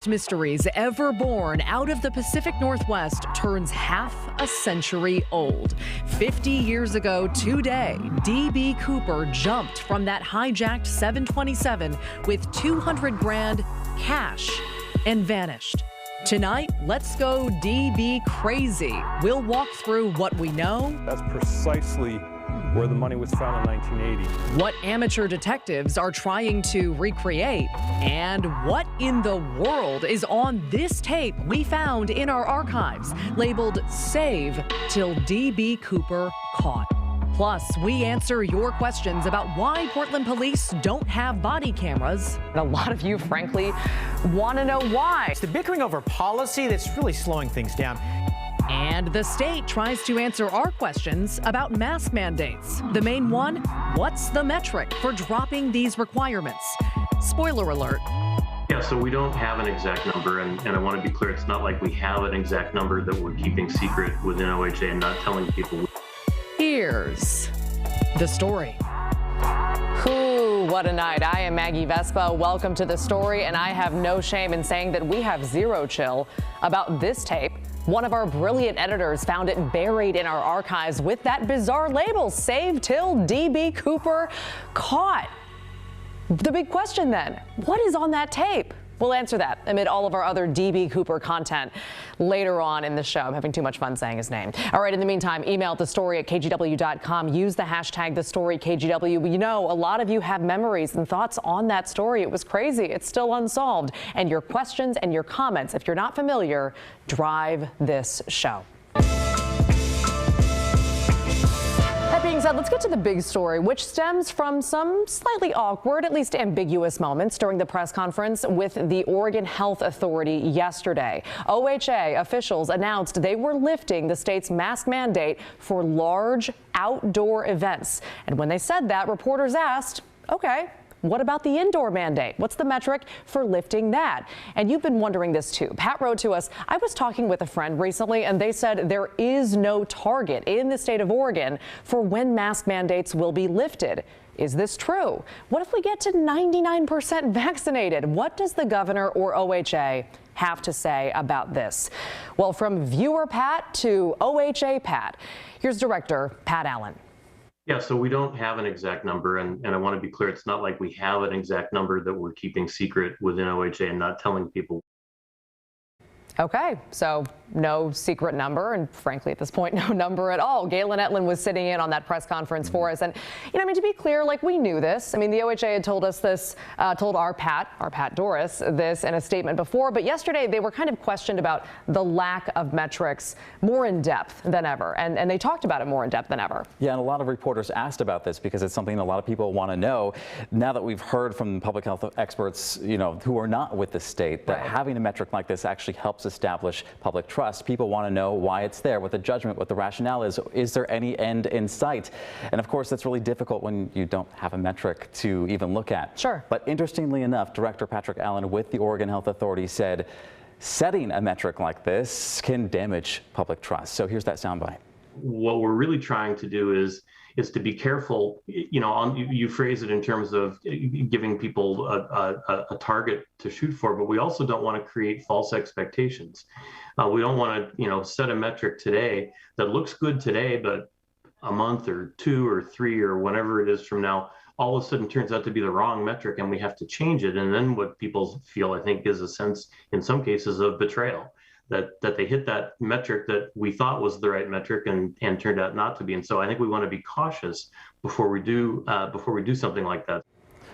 Mysteries ever born out of the Pacific Northwest turns half a century old. 50 years ago today, D.B. Cooper jumped from that hijacked 727 with 200 grand cash and vanished. Tonight, let's go D.B. crazy. We'll walk through what we know. That's precisely where the money was found in 1980. What amateur detectives are trying to recreate, and what in the world is on this tape we found in our archives, labeled Save Till D.B. Cooper Caught. Plus, we answer your questions about why Portland police don't have body cameras. And a lot of you, frankly, want to know why. It's the bickering over policy that's really slowing things down. And the state tries to answer our questions about mask mandates. The main one, what's the metric for dropping these requirements? Spoiler alert. Yeah, so we don't have an exact number, and I want to be clear, it's not like we have an exact number that we're keeping secret within OHA and not telling people. Here's the story. Ooh, what a night. I am Maggie Vespa. Welcome to The Story, and I have no shame in saying that we have zero chill about this tape. One of our brilliant editors found it buried in our archives with that bizarre label, Save Till D.B. Cooper Caught. The big question then, what is on that tape? We'll answer that amid all of our other D.B. Cooper content later on in the show. I'm having too much fun saying his name. All right, in the meantime, email thestory@kgw.com. Use the hashtag #TheStoryKGW. You know, a lot of you have memories and thoughts on that story. It was crazy. It's still unsolved. And your questions and your comments, if you're not familiar, drive this show. That being said, let's get to the big story, which stems from some slightly awkward, at least ambiguous moments during the press conference with the Oregon Health Authority yesterday. OHA officials announced they were lifting the state's mask mandate for large outdoor events. And when they said that, reporters asked, okay, what about the indoor mandate? What's the metric for lifting that? And you've been wondering this too. Pat wrote to us, I was talking with a friend recently and they said there is no target in the state of Oregon for when mask mandates will be lifted. Is this true? What if we get to 99% vaccinated? What does the governor or OHA have to say about this? Well, from viewer Pat to OHA Pat, here's Director Pat Allen. Yeah, so we don't have an exact number, and I want to be clear, it's not like we have an exact number that we're keeping secret within OHA and not telling people. Okay, so no secret number, and frankly, at this point, no number at all. Galen Etlin was sitting in on that press conference for us, and to be clear, like we knew this. I mean, the OHA had told us this, told our Pat Doris this in a statement before, but yesterday they were kind of questioned about the lack of metrics more in depth than ever, and they talked about it more in depth than ever. Yeah, and a lot of reporters asked about this because it's something a lot of people want to know. Now that we've heard from public health experts, who are not with the state, that having a metric like this actually helps establish public trust. People want to know why it's there, what the judgment, what the rationale is. Is there any end in sight? And of course, that's really difficult when you don't have a metric to even look at. Sure. But interestingly enough, Director Patrick Allen with the Oregon Health Authority said setting a metric like this can damage public trust. So here's that soundbite. What we're really trying to do is to be careful. You phrase it in terms of giving people a target to shoot for, but we also don't want to create false expectations. We don't want to set a metric today that looks good today, but a month or two or three or whenever it is from now, all of a sudden turns out to be the wrong metric and we have to change it. And then what people feel, I think, is a sense in some cases of betrayal. That they hit that metric that we thought was the right metric and turned out not to be. And so I think we want to be cautious before we do something like that.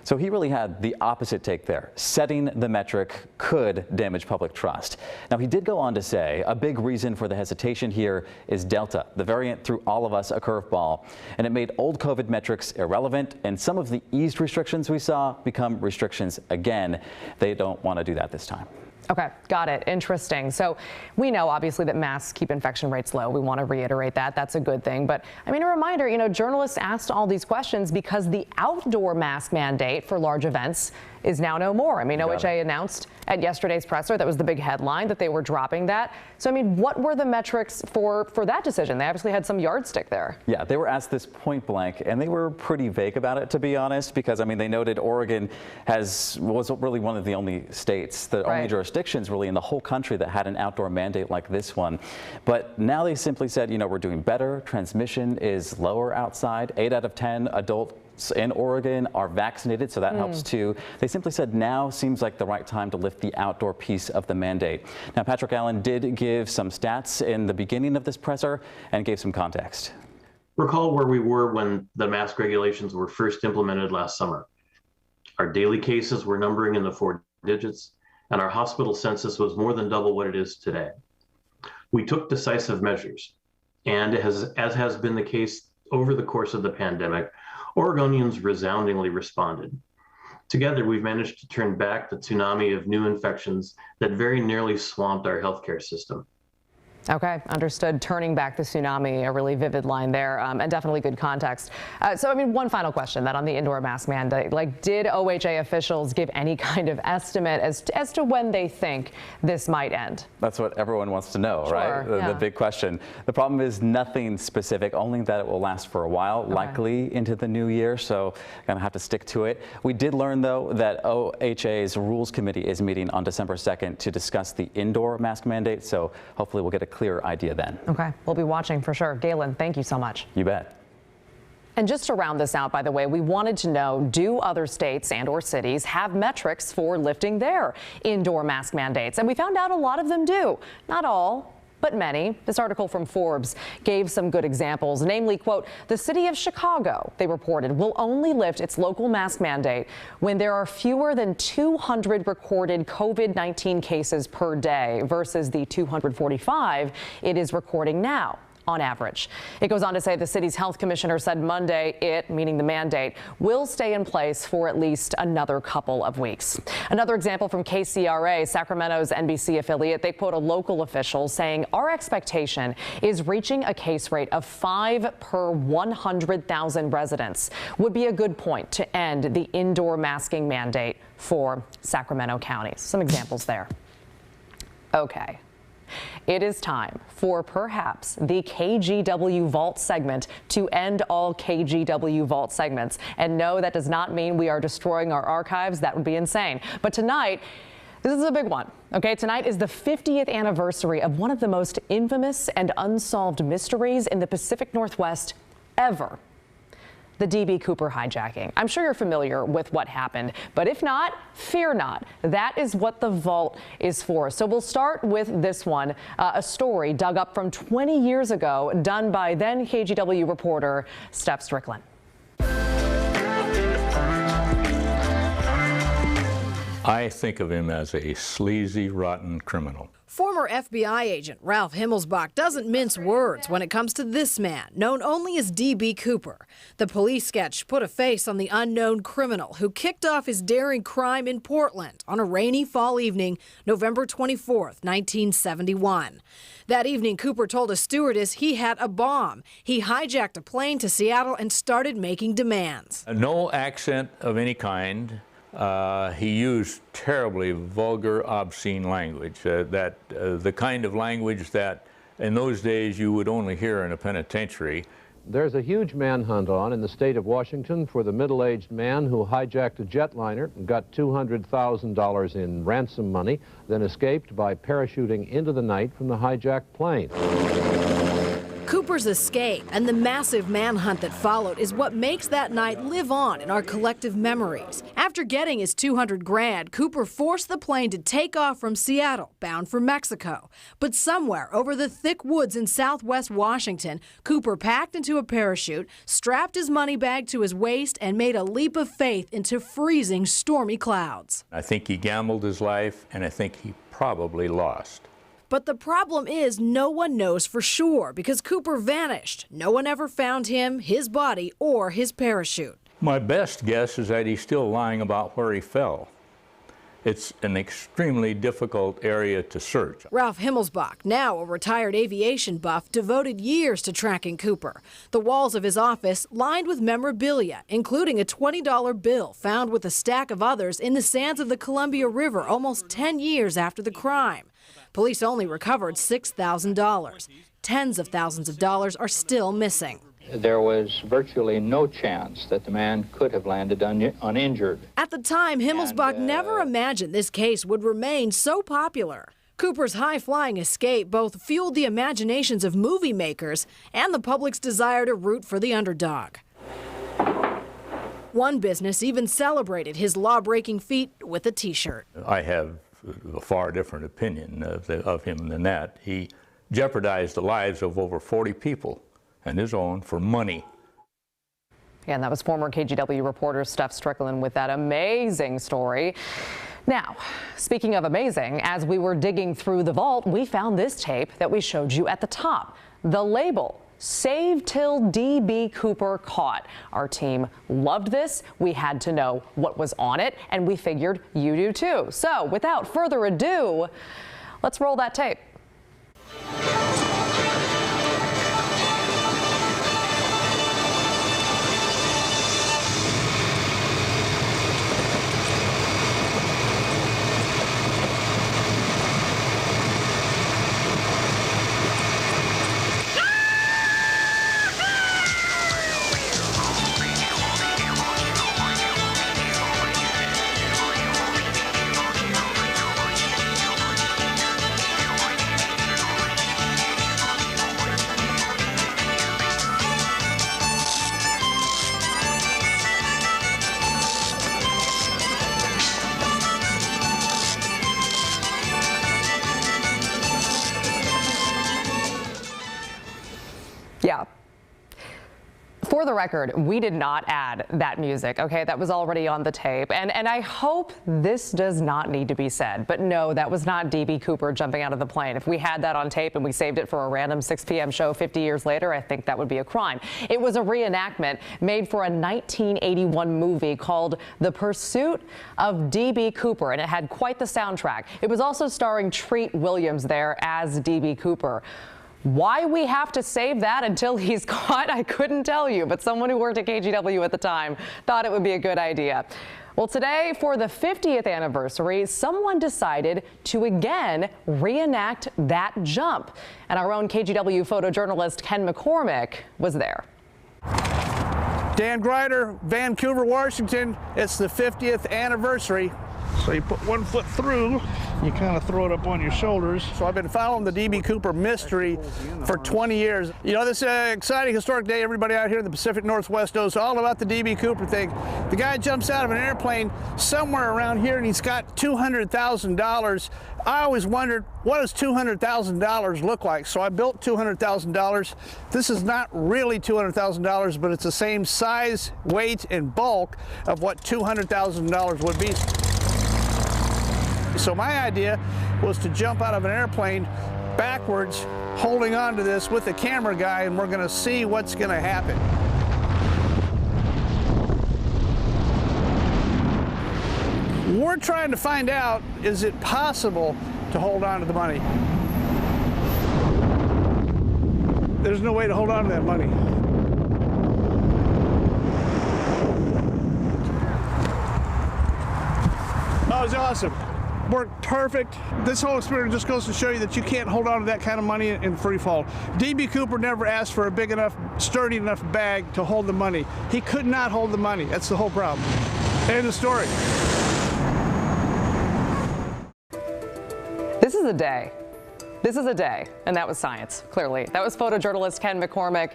So he really had the opposite take there. Setting the metric could damage public trust. Now, he did go on to say a big reason for the hesitation here is Delta. The variant threw all of us a curveball, and it made old COVID metrics irrelevant, and some of the eased restrictions we saw become restrictions again. They don't want to do that this time. Okay, got it. Interesting. So we know obviously that masks keep infection rates low. We want to reiterate that. That's a good thing. But I mean, a reminder, journalists asked all these questions because the outdoor mask mandate for large events is now no more. I mean, OHA announced at yesterday's presser, that was the big headline, that they were dropping that. So, I mean, what were the metrics for that decision? They obviously had some yardstick there. Yeah, they were asked this point blank, and they were pretty vague about it, to be honest, because, I mean, they noted Oregon was really one of the only states, the only jurisdiction jurisdictions really in the whole country that had an outdoor mandate like this one. But now they simply said, we're doing better. Transmission is lower outside. 8 out of 10 adults in Oregon are vaccinated, so that helps too. They simply said now seems like the right time to lift the outdoor piece of the mandate. Now, Patrick Allen did give some stats in the beginning of this presser and gave some context. Recall where we were when the mask regulations were first implemented last summer. Our daily cases were numbering in the 4 digits, and our hospital census was more than double what it is today. We took decisive measures, and as has been the case over the course of the pandemic, Oregonians resoundingly responded. Together, we've managed to turn back the tsunami of new infections that very nearly swamped our healthcare system. Okay, understood. Turning back the tsunami, a really vivid line there, and definitely good context. So, one final question then on the indoor mask mandate. Did OHA officials give any kind of estimate as to when they think this might end? That's what everyone wants to know, right? The big question. The problem is nothing specific, only that it will last for a while, likely into the new year, so gonna have to stick to it. We did learn, though, that OHA's Rules Committee is meeting on December 2nd to discuss the indoor mask mandate, so hopefully we'll get a clear idea then. Okay, we'll be watching for sure. Galen, thank you so much. You bet. And just to round this out, by the way, we wanted to know, do other states and or cities have metrics for lifting their indoor mask mandates? And we found out a lot of them do. Not all, but many. This article from Forbes gave some good examples, namely, quote, the city of Chicago, they reported, will only lift its local mask mandate when there are fewer than 200 recorded COVID-19 cases per day versus the 245 it is recording now. On average. It goes on to say the city's health commissioner said Monday it, meaning the mandate, will stay in place for at least another couple of weeks. Another example from KCRA, Sacramento's NBC affiliate, they quote a local official saying our expectation is reaching a case rate of 5 per 100,000 residents would be a good point to end the indoor masking mandate for Sacramento County. Some examples there. Okay. It is time for perhaps the KGW Vault segment to end all KGW Vault segments. And no, that does not mean we are destroying our archives. That would be insane. But tonight, this is a big one. Okay, tonight is the 50th anniversary of one of the most infamous and unsolved mysteries in the Pacific Northwest ever. The D.B. Cooper hijacking. I'm sure you're familiar with what happened, but if not, fear not. That is what the vault is for. So we'll start with this one, a story dug up from 20 years ago, done by then KGW reporter Steph Strickland. I think of him as a sleazy, rotten criminal. Former FBI agent Ralph Himmelsbach doesn't mince words when it comes to this man, known only as D.B. Cooper. The police sketch put a face on the unknown criminal who kicked off his daring crime in Portland on a rainy fall evening, November 24th, 1971. That evening, Cooper told a stewardess he had a bomb. He hijacked a plane to Seattle and started making demands. No accent of any kind. He used terribly vulgar, obscene language, the kind of language that in those days you would only hear in a penitentiary. There's a huge manhunt on in the state of Washington for the middle-aged man who hijacked a jetliner and got $200,000 in ransom money, then escaped by parachuting into the night from the hijacked plane. Cooper's escape and the massive manhunt that followed is what makes that night live on in our collective memories. After getting his $200 grand, Cooper forced the plane to take off from Seattle, bound for Mexico. But somewhere over the thick woods in southwest Washington, Cooper packed into a parachute, strapped his money bag to his waist, and made a leap of faith into freezing, stormy clouds. I think he gambled his life, and I think he probably lost. But the problem is no one knows for sure because Cooper vanished. No one ever found him, his body, or his parachute. My best guess is that he's still lying about where he fell. It's an extremely difficult area to search. Ralph Himmelsbach, now a retired aviation buff, devoted years to tracking Cooper. The walls of his office lined with memorabilia, including a $20 bill found with a stack of others in the sands of the Columbia River almost 10 years after the crime. Police only recovered $6,000. Tens of thousands of dollars are still missing. there was virtually no chance that the man could have landed uninjured. At the time, Himmelsbach never imagined this case would remain so popular. Cooper's high-flying escape both fueled the imaginations of movie makers and the public's desire to root for the underdog. One business even celebrated his law-breaking feat with a T-shirt. I have a far different opinion of him than that. He jeopardized the lives of over 40 people and his own for money. And that was former KGW reporter Steph Strickland with that amazing story. Now, speaking of amazing, as we were digging through the vault, we found this tape that we showed you at the top. The label, "Save Till DB Cooper Caught." Our team loved this. We had to know what was on it, and we figured you do too. So without further ado, let's roll that tape. Yeah. For the record, we did not add that music, okay? That was already on the tape. And I hope this does not need to be said, but no, that was not DB Cooper jumping out of the plane. If we had that on tape and we saved it for a random 6 p.m. show 50 years later, I think that would be a crime. It was a reenactment made for a 1981 movie called The Pursuit of DB Cooper, and it had quite the soundtrack. It was also starring Treat Williams there as DB Cooper. Why we have to save that until he's caught, I couldn't tell you, but someone who worked at KGW at the time thought it would be a good idea. Well, today, for the 50th anniversary, someone decided to again reenact that jump. And our own KGW photojournalist Ken McCormick was there. Dan Grider, Vancouver, Washington. It's the 50th anniversary. So you put one foot through, you kind of throw it up on your shoulders. So I've been following the DB Cooper mystery for 20 years. You know, this exciting historic day, everybody out here in the Pacific Northwest knows all about the DB Cooper thing. The guy jumps out of an airplane somewhere around here and he's got $200,000. I always wondered, what does $200,000 look like? So I built $200,000. This is not really $200,000, but it's the same size, weight, and bulk of what $200,000 would be. So my idea was to jump out of an airplane backwards, holding on to this with the camera guy, and we're going to see what's going to happen. We're trying to find out, is it possible to hold on to the money? There's no way to hold on to that money. That was awesome. Worked perfect. This whole experience just goes to show you that you can't hold on to that kind of money in free fall. DB Cooper never asked for a big enough, sturdy enough bag to hold the money. He could not hold the money. That's the whole problem. End of story. This is a day. This is a day. And that was science, clearly. That was photojournalist Ken McCormick.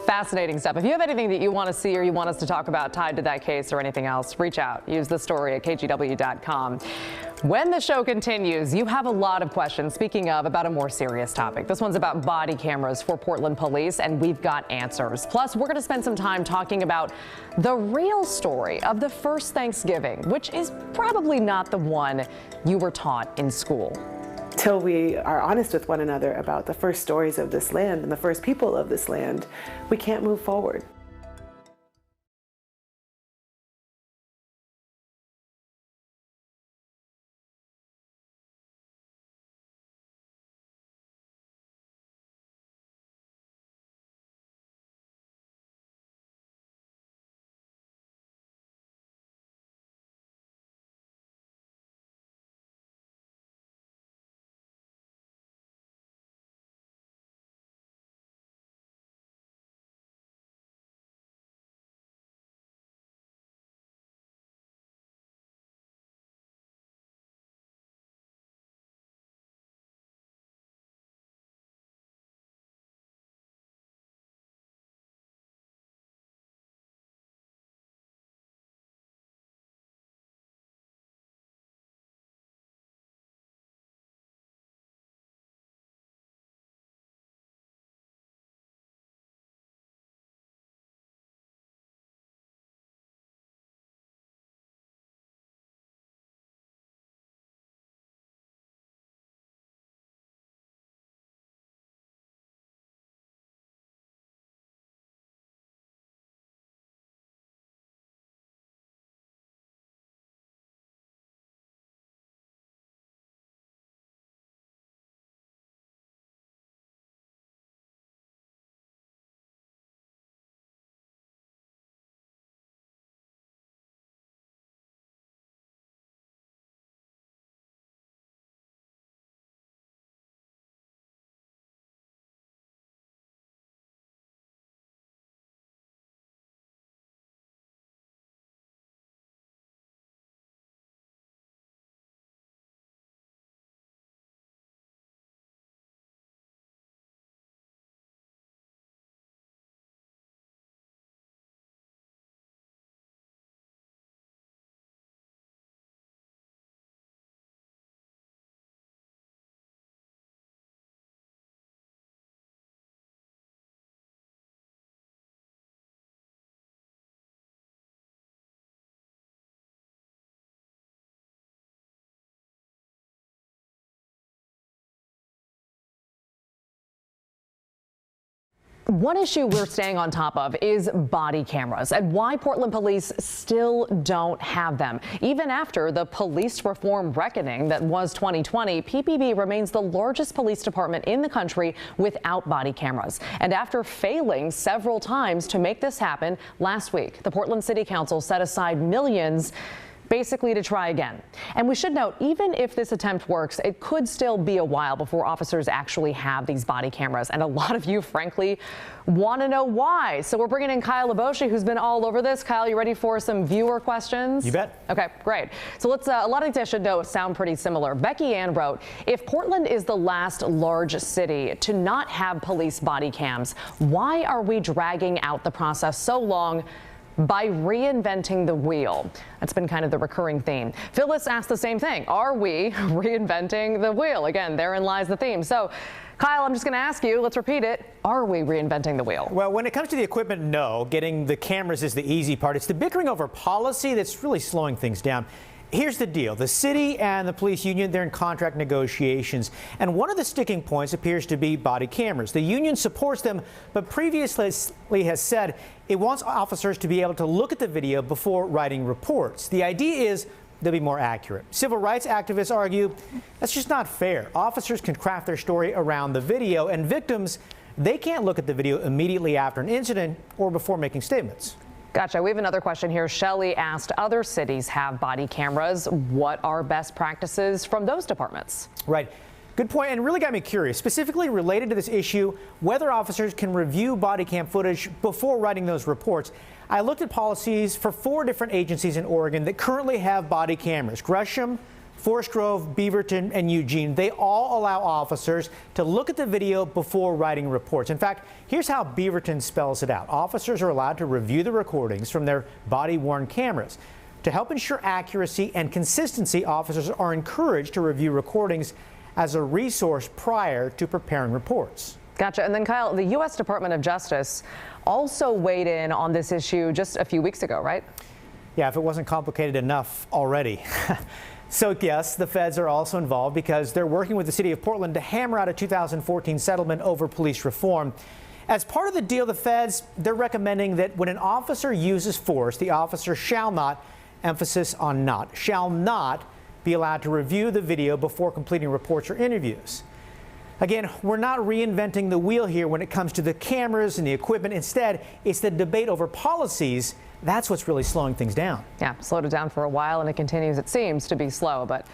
Fascinating stuff. If you have anything that you want to see or you want us to talk about tied to that case or anything else, reach out. Use the story at kgw.com. When the show continues, you have a lot of questions, speaking of, about a more serious topic. This one's about body cameras for Portland police, and we've got answers. Plus, we're going to spend some time talking about the real story of the first Thanksgiving, which is probably not the one you were taught in school. Till we are honest with one another about the first stories of this land and the first people of this land, we can't move forward. One issue we're staying on top of is body cameras and why Portland police still don't have them. Even after the police reform reckoning that was 2020, PPB remains the largest police department in the country without body cameras. And after failing several times to make this happen, last week, the Portland City Council set aside millions basically to try again. And we should note, even if this attempt works, it could still be a while before officers actually have these body cameras. And a lot of you, frankly, want to know why. So we're bringing in Kyle Leboshi, who's been all over this. Kyle, you ready for some viewer questions? You bet. Okay, great. So let's, a lot of these I should know sound pretty similar. Becky Ann wrote, if Portland is the last large city to not have police body cams, why are we dragging out the process so long by reinventing the wheel? That's been kind of the recurring theme. Phyllis asked the same thing. Are we reinventing the wheel? Again, therein lies the theme. So, Kyle, I'm just going to ask you, let's repeat it. Are we reinventing the wheel? Well, when it comes to the equipment, no. Getting the cameras is the easy part. It's the bickering over policy that's really slowing things down. Here's the deal. The city and the police union, they're in contract negotiations. And one of the sticking points appears to be body cameras. The union supports them, but previously has said it wants officers to be able to look at the video before writing reports. The idea is they'll be more accurate. Civil rights activists argue that's just not fair. Officers can craft their story around the video, and victims, they can't look at the video immediately after an incident or before making statements. Gotcha. We have another question here. Shelley asked, other cities have body cameras. What are best practices from those departments? Right. Good point, and really got me curious, specifically related to this issue, whether officers can review body cam footage before writing those reports. I looked at policies for 4 different agencies in Oregon that currently have body cameras. Gresham, Forest Grove, Beaverton, and Eugene. They all allow officers to look at the video before writing reports. In fact, here's how Beaverton spells it out. Officers are allowed to review the recordings from their body-worn cameras. To help ensure accuracy and consistency, officers are encouraged to review recordings as a resource prior to preparing reports. Gotcha. And then, Kyle, the U.S. Department of Justice also weighed in on this issue just a few weeks ago, right? Yeah, if it wasn't complicated enough already. So, yes, the feds are also involved because they're working with the city of Portland to hammer out a 2014 settlement over police reform. As part of the deal, the feds, they're recommending that when an officer uses force, the officer shall not, emphasis on not, shall not be allowed to review the video before completing reports or interviews. Again, we're not reinventing the wheel here when it comes to the cameras and the equipment. Instead, it's the debate over policies. That's what's really slowing things down. Yeah, slowed it down for a while, and it continues, it seems, to be slow, but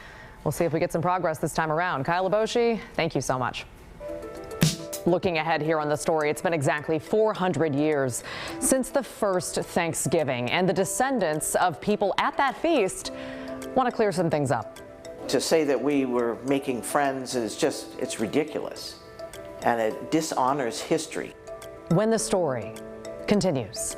we'll see if we get some progress this time around. Kyle Leboshi, thank you so much. Looking ahead here on the story, it's been exactly 400 years since the first Thanksgiving, and the descendants of people at that feast want to clear some things up. To say that we were making friends is just, it's ridiculous, and it dishonors history. When the story continues.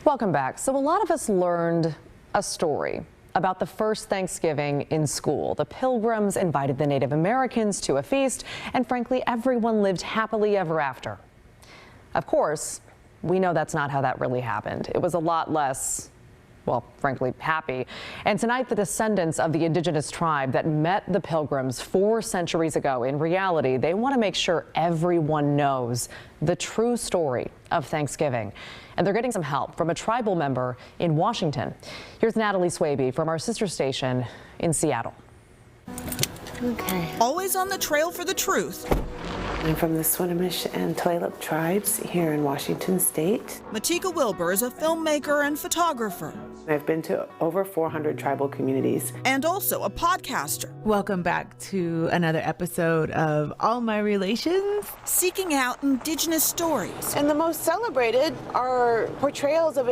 Welcome back. So a lot of us learned a story about the first Thanksgiving in school. The Pilgrims invited the Native Americans to a feast, and frankly, everyone lived happily ever after. Of course, we know that's not how that really happened. It was a lot less, well, frankly, happy. And tonight, the descendants of the indigenous tribe that met the Pilgrims 4 centuries ago, in reality, they want to make sure everyone knows the true story of Thanksgiving. And they're getting some help from a tribal member in Washington. Here's Natalie Swaby from our sister station in Seattle. Okay. Always on the trail for the truth. I'm from the Swinomish and Tulalip tribes here in Washington State. Matika Wilbur is a filmmaker and photographer. I've been to over 400 tribal communities. And also a podcaster. Welcome back to another episode of All My Relations. Seeking out indigenous stories. And the most celebrated are portrayals of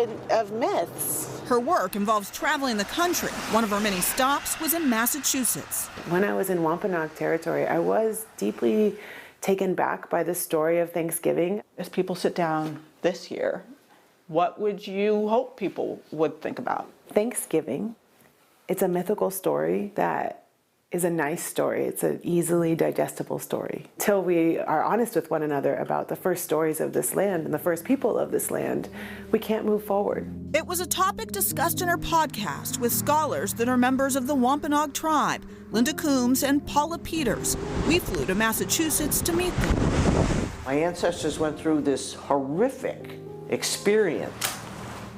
myths. Her work involves traveling the country. One of her many stops was in Massachusetts. When I was in Wampanoag territory, I was deeply taken back by the story of Thanksgiving. As people sit down this year, what would you hope people would think about? Thanksgiving, it's a mythical story that is a nice story. It's an easily digestible story. Till we are honest with one another about the first stories of this land and the first people of this land, we can't move forward. It was a topic discussed in her podcast with scholars that are members of the Wampanoag tribe, Linda Coombs and Paula Peters. We flew to Massachusetts to meet them. My ancestors went through this horrific experience.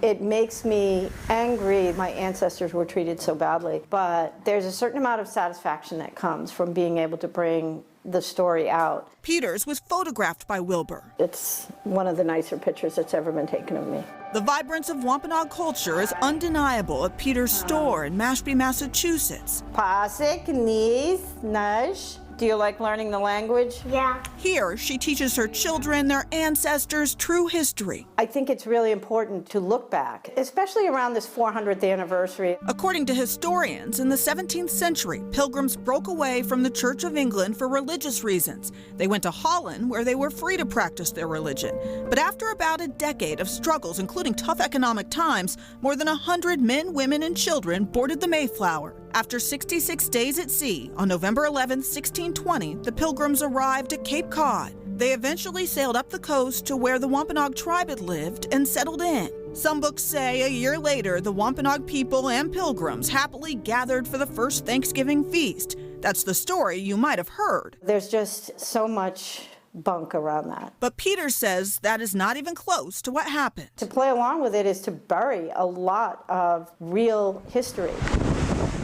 It makes me angry my ancestors were treated so badly, but there's a certain amount of satisfaction that comes from being able to bring the story out. Peters was photographed by Wilbur. It's one of the nicer pictures that's ever been taken of me. The vibrance of Wampanoag culture is undeniable at Peters' store in Mashpee, Massachusetts. Pasik, Nis, Nash. Do you like learning the language? Yeah. Here, she teaches her children their ancestors' true history. I think it's really important to look back, especially around this 400th anniversary. According to historians, in the 17th century, pilgrims broke away from the Church of England for religious reasons. They went to Holland, where they were free to practice their religion. But after about a decade of struggles, including tough economic times, more than 100 men, women, and children boarded the Mayflower. After 66 days at sea, on November 11, 1620, the Pilgrims arrived at Cape Cod. They eventually sailed up the coast to where the Wampanoag tribe had lived and settled in. Some books say a year later, the Wampanoag people and Pilgrims happily gathered for the first Thanksgiving feast. That's the story you might have heard. There's just so much bunk around that. But Peters says that is not even close to what happened. To play along with it is to bury a lot of real history.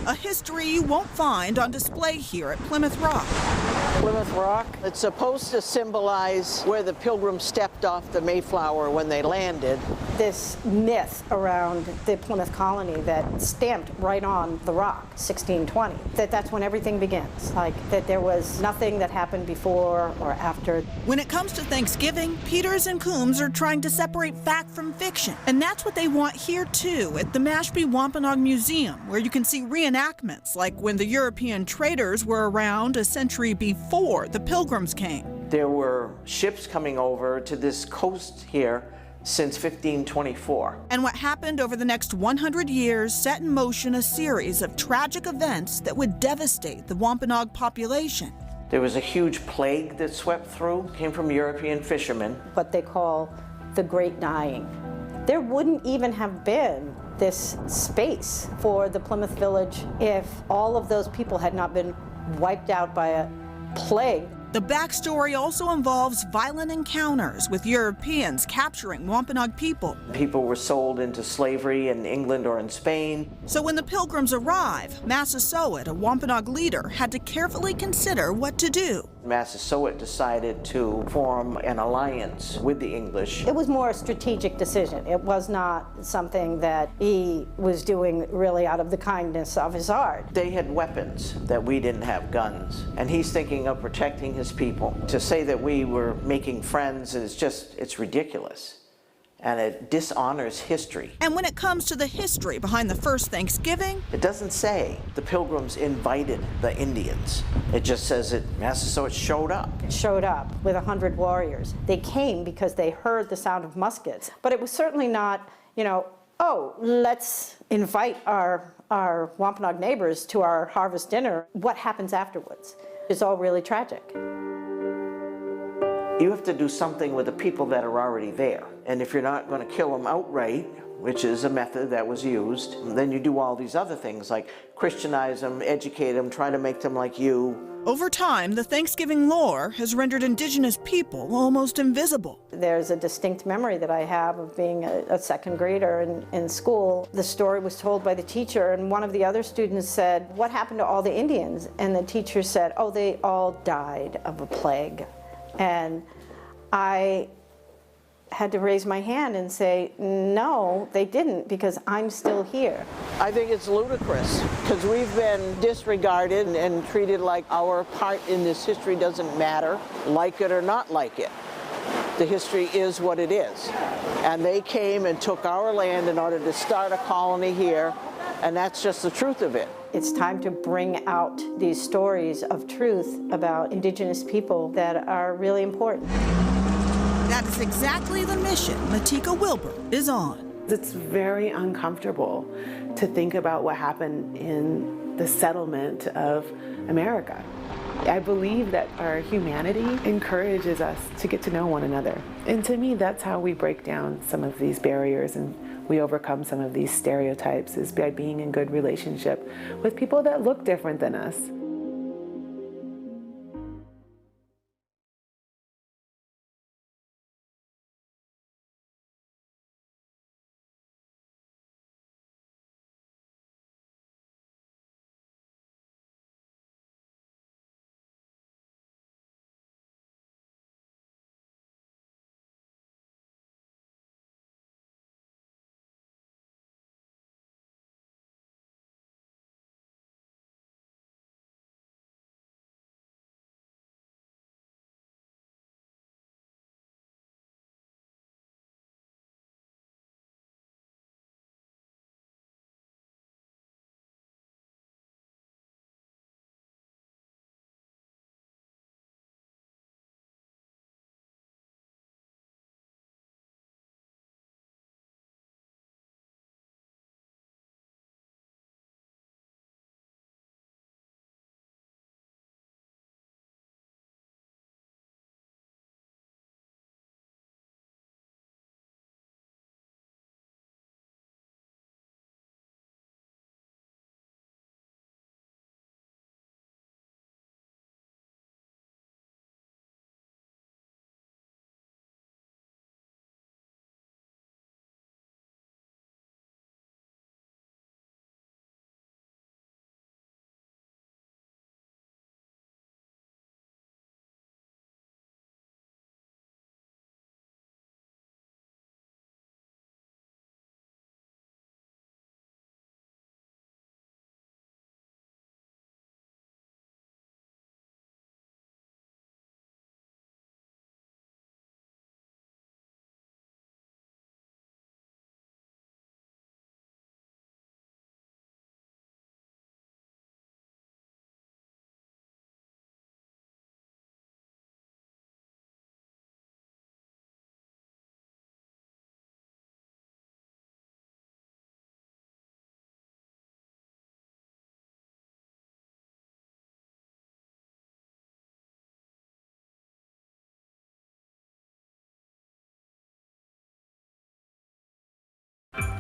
A history you won't find on display here at Plymouth Rock. Plymouth Rock, it's supposed to symbolize where the Pilgrims stepped off the Mayflower when they landed. This myth around the Plymouth colony that stamped right on the rock, 1620, that's when everything begins. Like that there was nothing that happened before or after. When it comes to Thanksgiving, Peters and Coombs are trying to separate fact from fiction. And that's what they want here too, at the Mashpee Wampanoag Museum, where you can see reenactments like when the European traders were around a century before the Pilgrims came. There were ships coming over to this coast here since 1524. And what happened over the next 100 years set in motion a series of tragic events that would devastate the Wampanoag population. There was a huge plague that swept through, came from European fishermen. What they call the Great Dying. There wouldn't even have been this space for the Plymouth Village if all of those people had not been wiped out by a plague. The backstory also involves violent encounters with Europeans capturing Wampanoag people. People were sold into slavery in England or in Spain. So when the Pilgrims arrive, Massasoit, a Wampanoag leader, had to carefully consider what to do. Massasoit decided to form an alliance with the English. It was more a strategic decision. It was not something that he was doing really out of the kindness of his heart. They had weapons that we didn't have, guns, and he's thinking of protecting his people. To say that we were making friends is just, it's ridiculous. And it dishonors history. And when it comes to the history behind the first Thanksgiving, it doesn't say the Pilgrims invited the Indians. It just says that Massasoit showed up. It showed up with 100 warriors. They came because they heard the sound of muskets, but it was certainly not oh, let's invite our Wampanoag neighbors to our harvest dinner. What happens afterwards? It's all really tragic. You have to do something with the people that are already there. And if you're not going to kill them outright, which is a method that was used, then you do all these other things like Christianize them, educate them, try to make them like you. Over time, the Thanksgiving lore has rendered Indigenous people almost invisible. There's a distinct memory that I have of being a second grader in school. The story was told by the teacher, and one of the other students said, "What happened to all the Indians?" And the teacher said, "Oh, they all died of a plague." And I had to raise my hand and say, no, they didn't, because I'm still here. I think it's ludicrous because we've been disregarded and treated like our part in this history doesn't matter, like it or not like it. The history is what it is. And they came and took our land in order to start a colony here, and that's just the truth of it. It's time to bring out these stories of truth about Indigenous people that are really important. That is exactly the mission Matika Wilbur is on. It's very uncomfortable to think about what happened in the settlement of America. I believe that our humanity encourages us to get to know one another. And to me, that's how we break down some of these barriers and we overcome some of these stereotypes, is by being in good relationship with people that look different than us.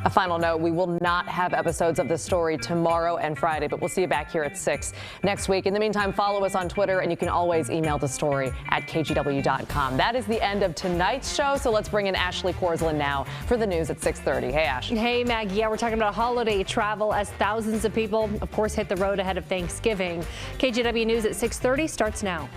A final note, we will not have episodes of this story tomorrow and Friday, but we'll see you back here at 6 next week. In the meantime, follow us on Twitter, and you can always email the story at kgw.com. That is the end of tonight's show, so let's bring in Ashley Korslund now for the news at 6:30. Hey, Ash. Hey, Maggie. Yeah, we're talking about holiday travel as thousands of people, of course, hit the road ahead of Thanksgiving. KGW News at 6:30 starts now.